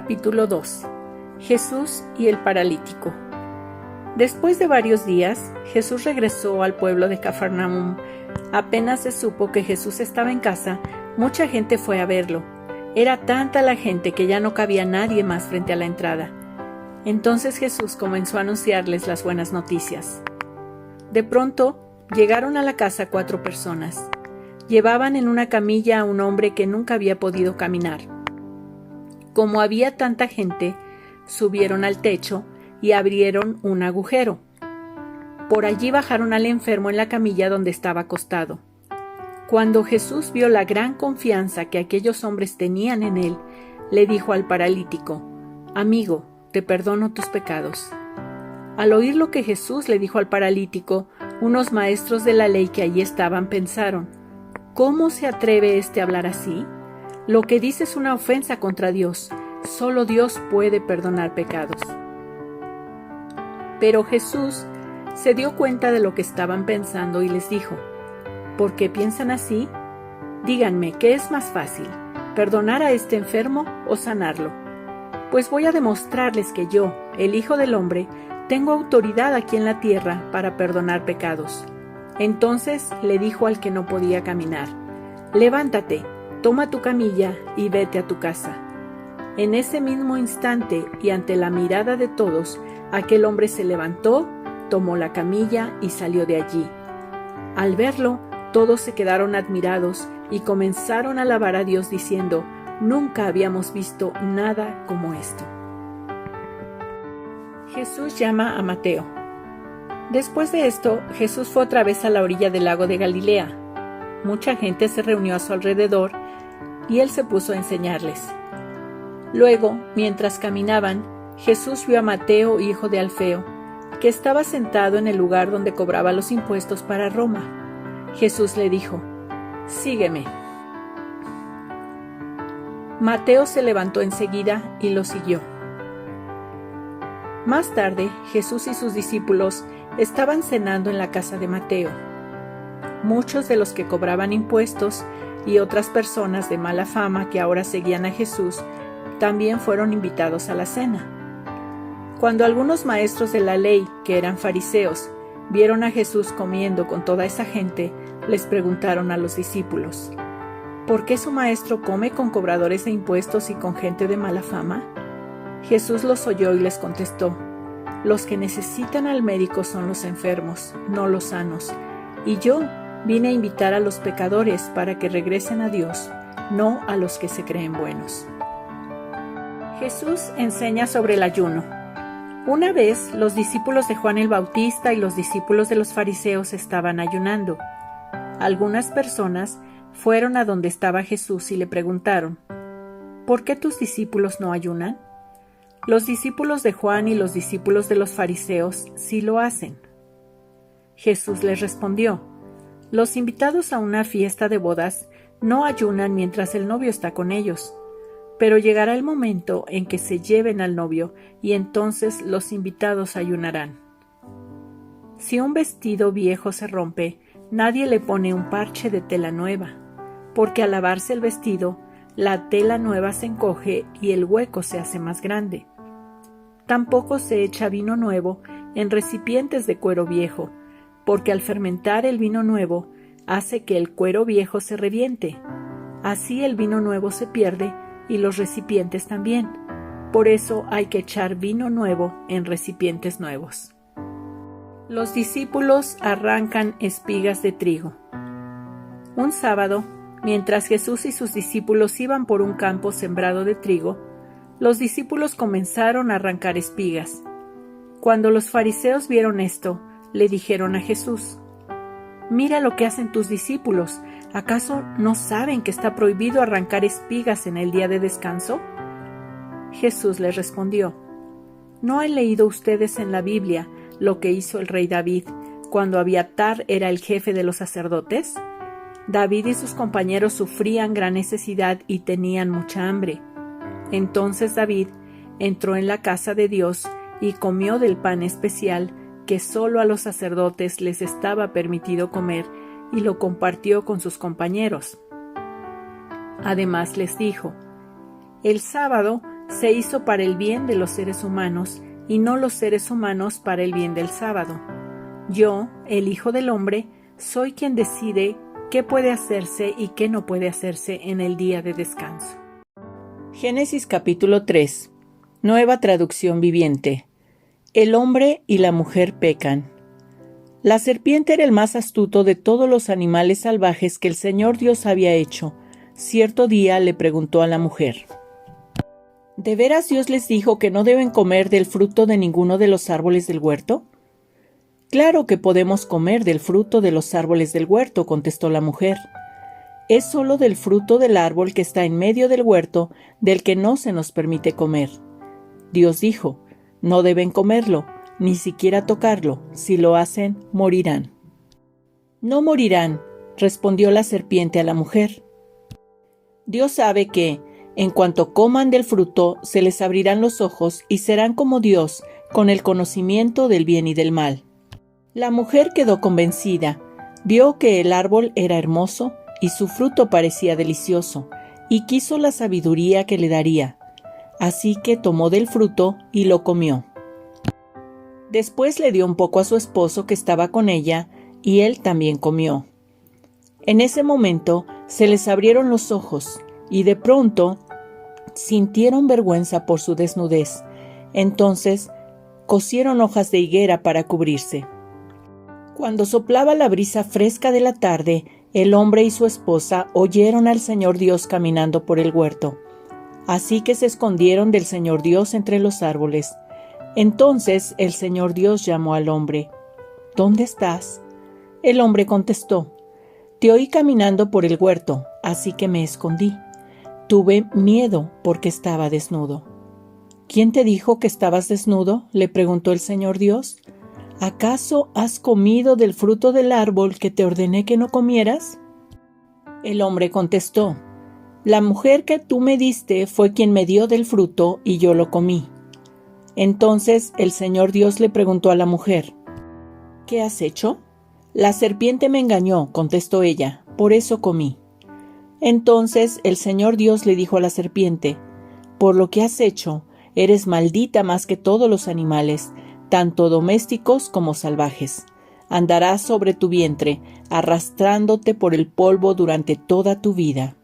Capítulo 2. Jesús y el paralítico. Después de varios días, Jesús regresó al pueblo de Cafarnaúm. Apenas se supo que Jesús estaba en casa, mucha gente fue a verlo. Era tanta la gente que ya no cabía nadie más frente a la entrada. Entonces Jesús comenzó a anunciarles las buenas noticias. De pronto, llegaron a la casa 4 personas. Llevaban en una camilla a un hombre que nunca había podido caminar. Como había tanta gente, subieron al techo y abrieron un agujero. Por allí bajaron al enfermo en la camilla donde estaba acostado. Cuando Jesús vio la gran confianza que aquellos hombres tenían en él, le dijo al paralítico: «Amigo, te perdono tus pecados». Al oír lo que Jesús le dijo al paralítico, unos maestros de la ley que allí estaban pensaron: «¿Cómo se atreve a hablar así? Lo que dice es una ofensa contra Dios. Solo Dios puede perdonar pecados». Pero Jesús se dio cuenta de lo que estaban pensando y les dijo: «¿Por qué piensan así? Díganme, ¿qué es más fácil, perdonar a este enfermo o sanarlo? Pues voy a demostrarles que yo, el Hijo del Hombre, tengo autoridad aquí en la tierra para perdonar pecados». Entonces le dijo al que no podía caminar: «Levántate, toma tu camilla y vete a tu casa». En ese mismo instante y ante la mirada de todos, aquel hombre se levantó, tomó la camilla y salió de allí. Al verlo, todos se quedaron admirados y comenzaron a alabar a Dios diciendo: «Nunca habíamos visto nada como esto». Jesús llama a Mateo. Después de esto, Jesús fue otra vez a la orilla del lago de Galilea. Mucha gente se reunió a su alrededor y él se puso a enseñarles. Luego, mientras caminaban, Jesús vio a Mateo, hijo de Alfeo, que estaba sentado en el lugar donde cobraba los impuestos para Roma. Jesús le dijo: «Sígueme». Mateo se levantó enseguida y lo siguió. Más tarde, Jesús y sus discípulos estaban cenando en la casa de Mateo. Muchos de los que cobraban impuestos y otras personas de mala fama que ahora seguían a Jesús también fueron invitados a la cena. Cuando algunos maestros de la ley, que eran fariseos, vieron a Jesús comiendo con toda esa gente, les preguntaron a los discípulos: «¿Por qué su maestro come con cobradores de impuestos y con gente de mala fama?». Jesús los oyó y les contestó: «Los que necesitan al médico son los enfermos, no los sanos. Y yo vine a invitar a los pecadores para que regresen a Dios, no a los que se creen buenos». Jesús enseña sobre el ayuno. Una vez, los discípulos de Juan el Bautista y los discípulos de los fariseos estaban ayunando. Algunas personas fueron a donde estaba Jesús y le preguntaron: «¿Por qué tus discípulos no ayunan?». Los discípulos de Juan y los discípulos de los fariseos sí lo hacen. Jesús les respondió: «Los invitados a una fiesta de bodas no ayunan mientras el novio está con ellos. Pero llegará el momento en que se lleven al novio y entonces los invitados ayunarán. Si un vestido viejo se rompe, nadie le pone un parche de tela nueva, porque al lavarse el vestido, la tela nueva se encoge y el hueco se hace más grande. Tampoco se echa vino nuevo en recipientes de cuero viejo, porque al fermentar el vino nuevo hace que el cuero viejo se reviente. Así el vino nuevo se pierde y los recipientes también. Por eso hay que echar vino nuevo en recipientes nuevos». Los discípulos arrancan espigas de trigo. Un sábado, mientras Jesús y sus discípulos iban por un campo sembrado de trigo, los discípulos comenzaron a arrancar espigas. Cuando los fariseos vieron esto, le dijeron a Jesús: «Mira lo que hacen tus discípulos. ¿Acaso no saben que está prohibido arrancar espigas en el día de descanso?». Jesús les respondió: «¿No han leído ustedes en la Biblia lo que hizo el rey David cuando Abiatar era el jefe de los sacerdotes? David y sus compañeros sufrían gran necesidad y tenían mucha hambre. Entonces David entró en la casa de Dios y comió del pan especial que solo a los sacerdotes les estaba permitido comer, y lo compartió con sus compañeros. Además les dijo: «El sábado se hizo para el bien de los seres humanos y no los seres humanos para el bien del sábado. Yo, el Hijo del Hombre, soy quien decide qué puede hacerse y qué no puede hacerse en el día de descanso. Génesis capítulo 3. Nueva traducción viviente. El hombre y la mujer pecan. La serpiente era el más astuto de todos los animales salvajes que el Señor Dios había hecho. Cierto día le preguntó a la mujer: ¿De veras Dios les dijo que no deben comer del fruto de ninguno de los árboles del huerto? Claro que podemos comer del fruto de los árboles del huerto, contestó la mujer. Es solo del fruto del árbol que está en medio del huerto del que no se nos permite comer. Dios dijo: no deben comerlo, ni siquiera tocarlo. Si lo hacen, morirán. No morirán, respondió la serpiente a la mujer. Dios sabe que, en cuanto coman del fruto, se les abrirán los ojos y serán como Dios, con el conocimiento del bien y del mal. La mujer quedó convencida, vio que el árbol era hermoso y su fruto parecía delicioso, y quiso la sabiduría que le daría. Así que tomó del fruto y lo comió. Después le dio un poco a su esposo que estaba con ella, y él también comió. En ese momento se les abrieron los ojos, y de pronto sintieron vergüenza por su desnudez. Entonces cosieron hojas de higuera para cubrirse. Cuando soplaba la brisa fresca de la tarde, el hombre y su esposa oyeron al Señor Dios caminando por el huerto. Así que se escondieron del Señor Dios entre los árboles. Entonces el Señor Dios llamó al hombre: ¿Dónde estás? El hombre contestó: Te oí caminando por el huerto, así que me escondí. Tuve miedo porque estaba desnudo. ¿Quién te dijo que estabas desnudo?, le preguntó el Señor Dios. ¿Acaso has comido del fruto del árbol que te ordené que no comieras? El hombre contestó: La mujer que tú me diste fue quien me dio del fruto y yo lo comí. Entonces el Señor Dios le preguntó a la mujer: ¿Qué has hecho? La serpiente me engañó, contestó ella, por eso comí. Entonces el Señor Dios le dijo a la serpiente: Por lo que has hecho, eres maldita más que todos los animales, tanto domésticos como salvajes. Andarás sobre tu vientre, arrastrándote por el polvo durante toda tu vida.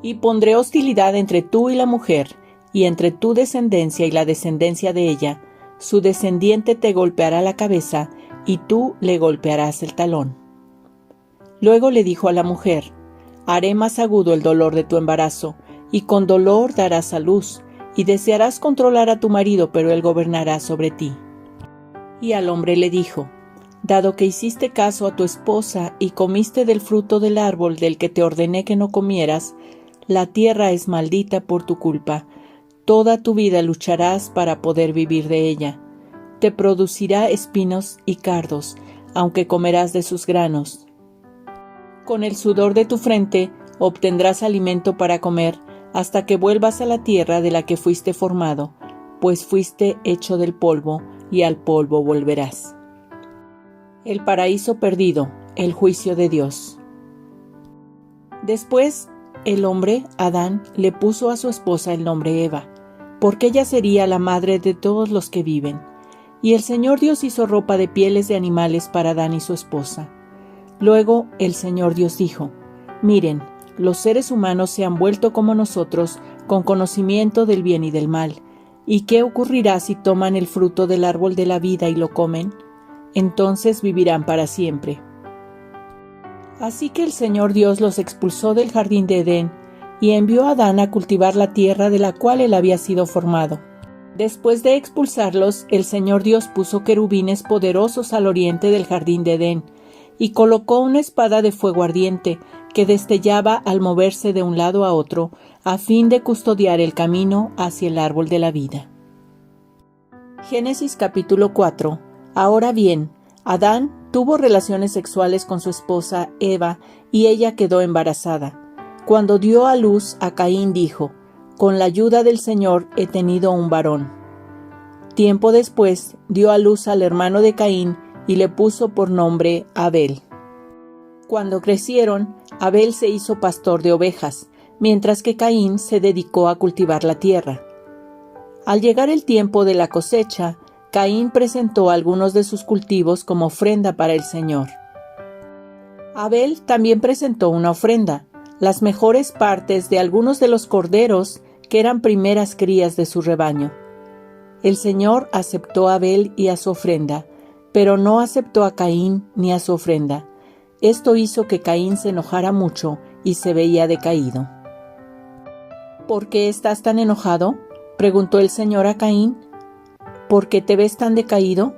Y pondré hostilidad entre tú y la mujer, y entre tu descendencia y la descendencia de ella. Su descendiente te golpeará la cabeza, y tú le golpearás el talón. Luego le dijo a la mujer: Haré más agudo el dolor de tu embarazo, y con dolor darás a luz, y desearás controlar a tu marido, pero él gobernará sobre ti. Y al hombre le dijo: Dado que hiciste caso a tu esposa y comiste del fruto del árbol del que te ordené que no comieras, la tierra es maldita por tu culpa. Toda tu vida lucharás para poder vivir de ella. Te producirá espinos y cardos, aunque comerás de sus granos. Con el sudor de tu frente obtendrás alimento para comer, hasta que vuelvas a la tierra de la que fuiste formado, pues fuiste hecho del polvo, y al polvo volverás. El paraíso perdido, el juicio de Dios. Después, el hombre, Adán, le puso a su esposa el nombre Eva, porque ella sería la madre de todos los que viven. Y el Señor Dios hizo ropa de pieles de animales para Adán y su esposa. Luego el Señor Dios dijo: Miren, los seres humanos se han vuelto como nosotros, con conocimiento del bien y del mal. ¿Y qué ocurrirá si toman el fruto del árbol de la vida y lo comen? Entonces vivirán para siempre. Así que el Señor Dios los expulsó del jardín de Edén y envió a Adán a cultivar la tierra de la cual él había sido formado. Después de expulsarlos, el Señor Dios puso querubines poderosos al oriente del jardín de Edén y colocó una espada de fuego ardiente que destellaba al moverse de un lado a otro, a fin de custodiar el camino hacia el árbol de la vida. Génesis capítulo 4. Ahora bien, Adán tuvo relaciones sexuales con su esposa Eva y ella quedó embarazada. Cuando dio a luz a Caín dijo: Con la ayuda del Señor he tenido un varón. Tiempo después dio a luz al hermano de Caín y le puso por nombre Abel. Cuando crecieron, Abel se hizo pastor de ovejas, mientras que Caín se dedicó a cultivar la tierra. Al llegar el tiempo de la cosecha, Caín presentó algunos de sus cultivos como ofrenda para el Señor. Abel también presentó una ofrenda, las mejores partes de algunos de los corderos que eran primeras crías de su rebaño. El Señor aceptó a Abel y a su ofrenda, pero no aceptó a Caín ni a su ofrenda. Esto hizo que Caín se enojara mucho y se veía decaído. ¿Por qué estás tan enojado?, preguntó el Señor a Caín. ¿Por qué te ves tan decaído?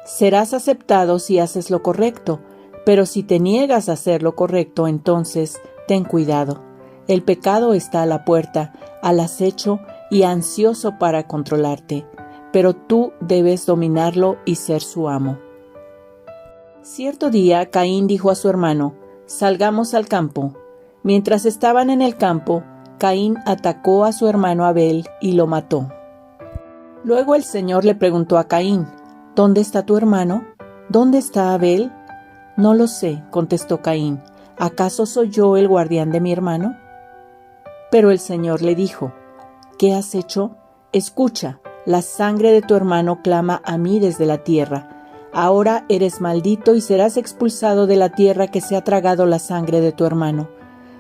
Serás aceptado si haces lo correcto, pero si te niegas a hacer lo correcto, entonces ten cuidado. El pecado está a la puerta, al acecho y ansioso para controlarte, pero tú debes dominarlo y ser su amo. Cierto día, Caín dijo a su hermano: «Salgamos al campo». Mientras estaban en el campo, Caín atacó a su hermano Abel y lo mató. Luego el Señor le preguntó a Caín: «¿Dónde está tu hermano? ¿Dónde está Abel?» «No lo sé», contestó Caín. «¿Acaso soy yo el guardián de mi hermano?» Pero el Señor le dijo: «¿Qué has hecho? Escucha, la sangre de tu hermano clama a mí desde la tierra. Ahora eres maldito y serás expulsado de la tierra que se ha tragado la sangre de tu hermano.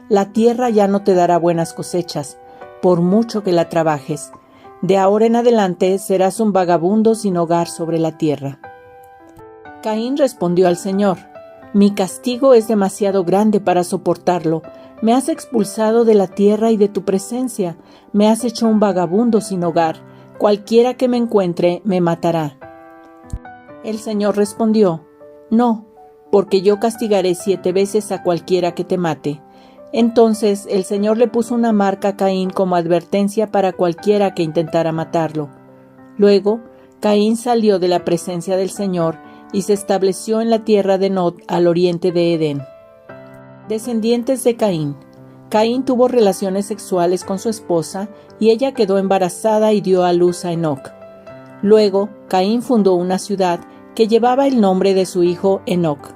La tierra ya no te dará buenas cosechas, por mucho que la trabajes. De ahora en adelante serás un vagabundo sin hogar sobre la tierra». Caín respondió al Señor: «Mi castigo es demasiado grande para soportarlo. Me has expulsado de la tierra y de tu presencia. Me has hecho un vagabundo sin hogar. Cualquiera que me encuentre me matará». El Señor respondió: «No, porque yo castigaré 7 veces a cualquiera que te mate». Entonces el Señor le puso una marca a Caín como advertencia para cualquiera que intentara matarlo. Luego, Caín salió de la presencia del Señor y se estableció en la tierra de Nod, al oriente de Edén. Descendientes de Caín. Caín tuvo relaciones sexuales con su esposa y ella quedó embarazada y dio a luz a Enoc. Luego, Caín fundó una ciudad que llevaba el nombre de su hijo Enoc.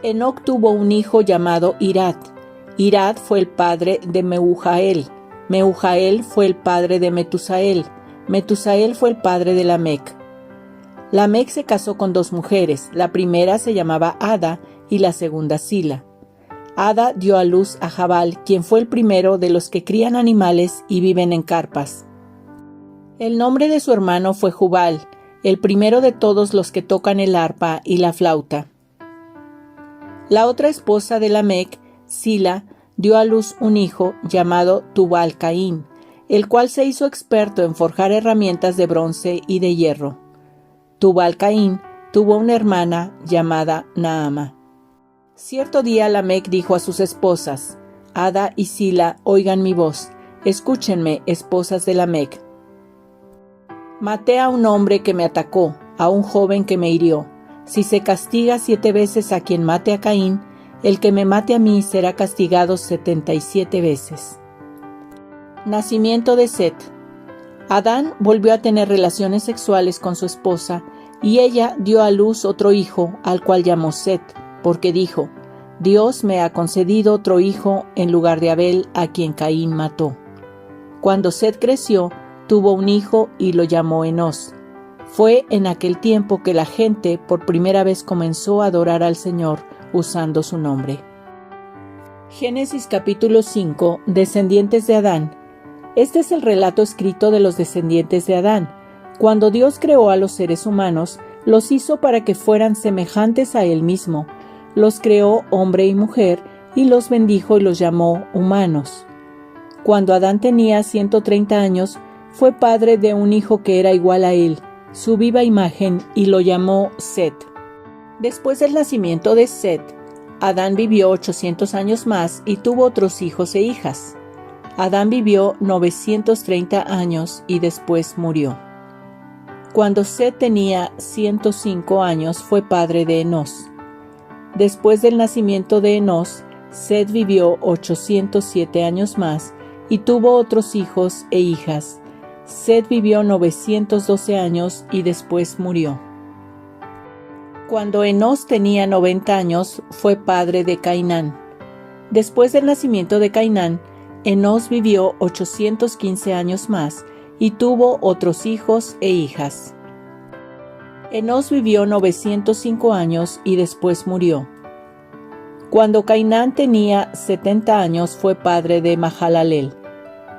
Enoc tuvo un hijo llamado Irad. Irad fue el padre de Mehujael. Mehujael fue el padre de Metusael. Metusael fue el padre de Lamec. Lamec se casó con 2 mujeres. La primera se llamaba Ada y la segunda Sila. Ada dio a luz a Jabal, quien fue el primero de los que crían animales y viven en carpas. El nombre de su hermano fue Jubal, el primero de todos los que tocan el arpa y la flauta. La otra esposa de Lamec, Sila, dio a luz un hijo llamado Tubal-Caín, el cual se hizo experto en forjar herramientas de bronce y de hierro. Tubal-Caín tuvo una hermana llamada Naama. Cierto día Lamec dijo a sus esposas: «Ada y Sila, oigan mi voz. Escúchenme, esposas de Lamec. Maté a un hombre que me atacó, a un joven que me hirió. Si se castiga 7 veces a quien mate a Caín, el que me mate a mí será castigado 77 veces». Nacimiento de Set. Adán volvió a tener relaciones sexuales con su esposa y ella dio a luz otro hijo, al cual llamó Set, porque dijo: «Dios me ha concedido otro hijo en lugar de Abel, a quien Caín mató». Cuando Set creció, tuvo un hijo y lo llamó Enós. Fue en aquel tiempo que la gente por primera vez comenzó a adorar al Señor usando su nombre. Génesis capítulo 5. Descendientes de Adán. Este es el relato escrito de los descendientes de Adán. Cuando Dios creó a los seres humanos, los hizo para que fueran semejantes a Él mismo. Los creó hombre y mujer y los bendijo y los llamó humanos. Cuando Adán tenía 130 años, fue padre de un hijo que era igual a él, su viva imagen, y lo llamó Set. Después del nacimiento de Set, Adán vivió 800 años más y tuvo otros hijos e hijas. Adán vivió 930 años y después murió. Cuando Set tenía 105 años, fue padre de Enós. Después del nacimiento de Enós, Set vivió 807 años más y tuvo otros hijos e hijas. Set vivió 912 años y después murió. Cuando Enós tenía 90 años, fue padre de Cainán. Después del nacimiento de Cainán, Enós vivió 815 años más y tuvo otros hijos e hijas. Enós vivió 905 años y después murió. Cuando Cainán tenía 70 años fue padre de Mahalaleel.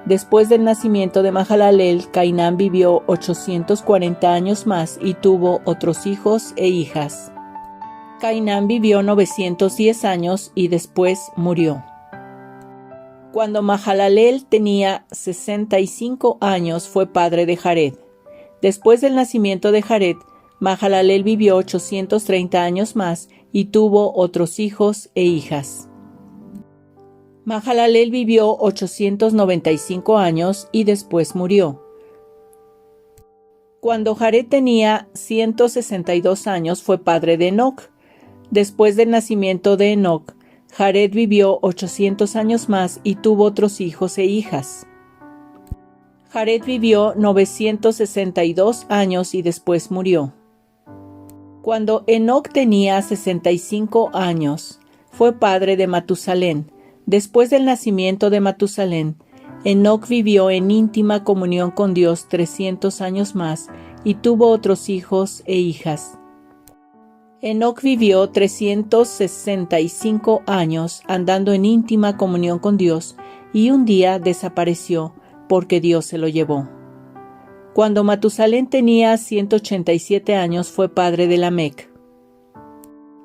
Después del nacimiento de Mahalaleel, Cainán vivió 840 años más y tuvo otros hijos e hijas. Cainán vivió 910 años y después murió. Cuando Mahalaleel tenía 65 años fue padre de Jared. Después del nacimiento de Jared, Mahalaleel vivió 830 años más y tuvo otros hijos e hijas. Mahalaleel vivió 895 años y después murió. Cuando Jared tenía 162 años fue padre de Enoc. Después del nacimiento de Enoc, Jared vivió 800 años más y tuvo otros hijos e hijas. Jared vivió 962 años y después murió. Cuando Enoc tenía 65 años, fue padre de Matusalén. Después del nacimiento de Matusalén, Enoc vivió en íntima comunión con Dios 300 años más y tuvo otros hijos e hijas. Enoc vivió 365 años andando en íntima comunión con Dios y un día desapareció porque Dios se lo llevó. Cuando Matusalén tenía 187 años fue padre de Lamec.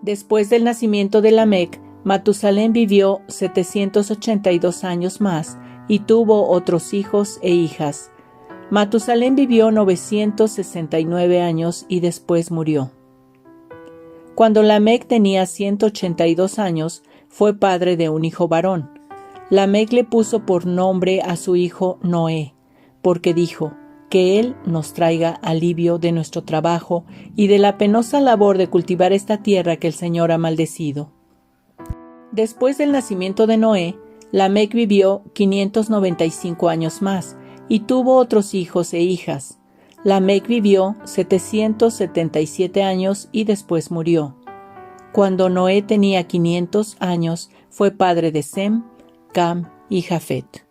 Después del nacimiento de Lamec, Matusalén vivió 782 años más y tuvo otros hijos e hijas. Matusalén vivió 969 años y después murió. Cuando Lamec tenía 182 años, fue padre de un hijo varón. Lamec le puso por nombre a su hijo Noé, porque dijo: que él nos traiga alivio de nuestro trabajo y de la penosa labor de cultivar esta tierra que el Señor ha maldecido. Después del nacimiento de Noé, Lamec vivió 595 años más y tuvo otros hijos e hijas. Lamec vivió 777 años y después murió. Cuando Noé tenía 500 años, fue padre de Sem, Cam y Jafet.